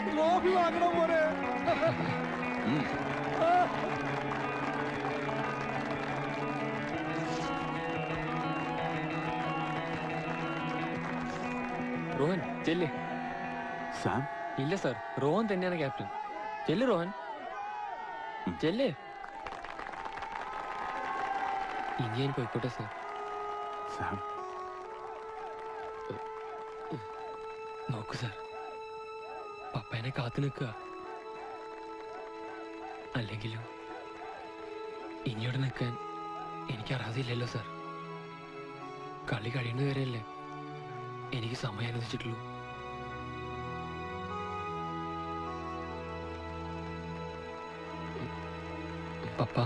Trophy വാങ്ങണം പോലെ. रोहन ചെല്ല്. സാം ഇല്ല സർ, റോഹൻ തന്നെയാണ് ക്യാപ്റ്റൻ. ചെല്ല് റോഹൻ, ചെല്ല്. ഇനി ഞാൻ പോയിക്കോട്ടെ സർ. സാം നോക്കൂ സർ, പപ്പേനെ കാത്തു നിൽക്കുക. അല്ലെങ്കിലും ഇനിയോടെ നിൽക്കാൻ എനിക്ക് അർഹതയില്ലല്ലോ സർ. കളി കഴിയുന്നവരെയല്ലേ എനിക്ക് സമയം അനുവദിച്ചിട്ടുള്ളൂ. പപ്പ